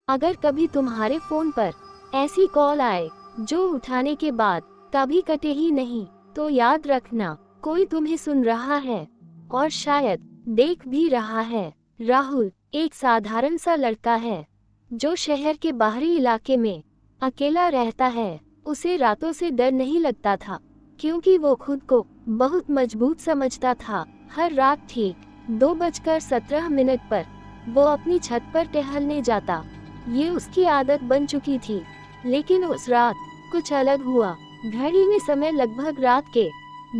अगर कभी तुम्हारे फोन पर ऐसी कॉल आए जो उठाने के बाद कभी कटे ही नहीं, तो याद रखना कोई तुम्हें सुन रहा है और शायद देख भी रहा है। राहुल एक साधारण सा लड़का है जो शहर के बाहरी इलाके में अकेला रहता है। उसे रातों से डर नहीं लगता था क्योंकि वो खुद को बहुत मजबूत समझता था। हर रात ठीक 2:17 पर वो अपनी छत पर टहलने जाता। ये उसकी आदत बन चुकी थी। लेकिन उस रात कुछ अलग हुआ। घड़ी में समय लगभग रात के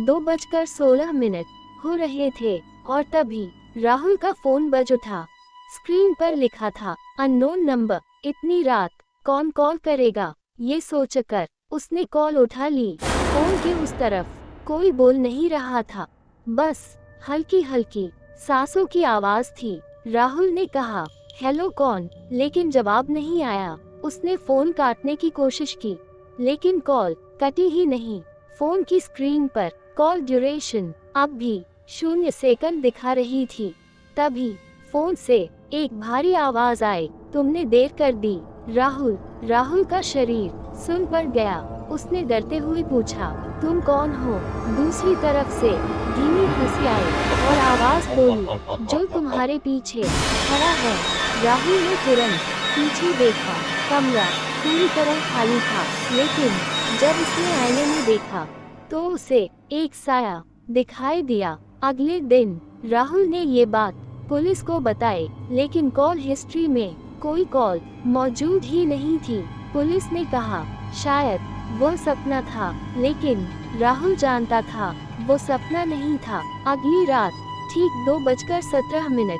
2:16 हो रहे थे और तभी राहुल का फोन बज उठा। स्क्रीन पर लिखा था अननोन नंबर। इतनी रात कौन कॉल करेगा, ये सोचकर उसने कॉल उठा ली। फोन के उस तरफ कोई बोल नहीं रहा था, बस हल्की हल्की सांसों की आवाज थी। राहुल ने कहा हेलो कौन, लेकिन जवाब नहीं आया। उसने फोन काटने की कोशिश की लेकिन कॉल कटी ही नहीं। फोन की स्क्रीन पर कॉल ड्यूरेशन अब भी 0 सेकंड दिखा रही थी। तभी फोन से एक भारी आवाज आई, तुमने देर कर दी। राहुल का शरीर सुन पड़ गया। उसने डरते हुए पूछा तुम कौन हो। दूसरी तरफ से धीमी हंसी आई और आवाज बोली जो तुम्हारे पीछे खड़ा है। राहुल ने तुरंत पीछे देखा। कमरा पूरी तरह खाली था, लेकिन जब उसने आईने में देखा तो उसे एक साया दिखाई दिया। अगले दिन राहुल ने ये बात पुलिस को बताई, लेकिन कॉल हिस्ट्री में कोई कॉल मौजूद ही नहीं थी। पुलिस ने कहा शायद वो सपना था, लेकिन राहुल जानता था वो सपना नहीं था। अगली रात ठीक 2:17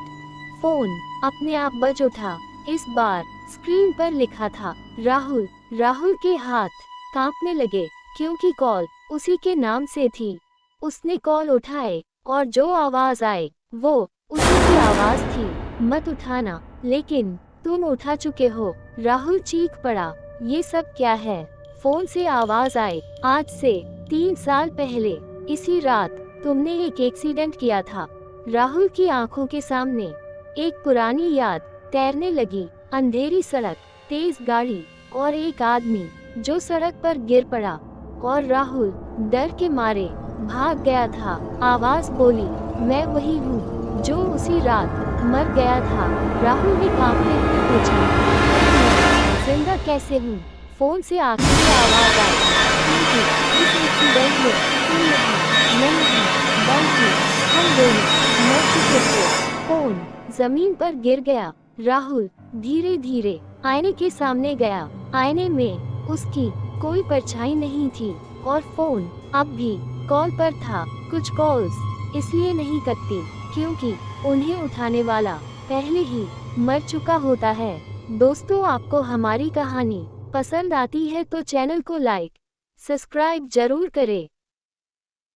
फोन अपने आप बज उठा। इस बार स्क्रीन पर लिखा था राहुल के हाथ कांपने लगे क्योंकि कॉल उसी के नाम से थी। उसने कॉल उठाए और जो आवाज आई वो उसी की आवाज थी। मत उठाना, लेकिन तुम उठा चुके हो। राहुल चीख पड़ा, ये सब क्या है। फोन से आवाज आई, आज से 3 साल पहले इसी रात तुमने एक एक्सीडेंट किया था। राहुल की आंखों के सामने एक पुरानी याद तैरने लगी। अंधेरी सड़क, तेज गाड़ी और एक आदमी जो सड़क पर गिर पड़ा और राहुल डर के मारे भाग गया था। आवाज बोली, मैं वही हूँ जो उसी रात मर गया था। राहुल ने कांपते हुए पूछा, जिंदा कैसे हूँ। फोन से आखिरी आवाज आई, क्योंकि इस एक्सीडेंट में तुम नहीं, बल्कि हम दोनों मर चुके थे। फोन जमीन पर गिर गया। राहुल धीरे धीरे आईने के सामने गया। आईने में उसकी कोई परछाई नहीं थी और फोन अब भी कॉल पर था। कुछ कॉल्स इसलिए नहीं कटती क्योंकि उन्हें उठाने वाला पहले ही मर चुका होता है। दोस्तों, आपको हमारी कहानी पसंद आती है तो चैनल को लाइक, सब्सक्राइब जरूर करें।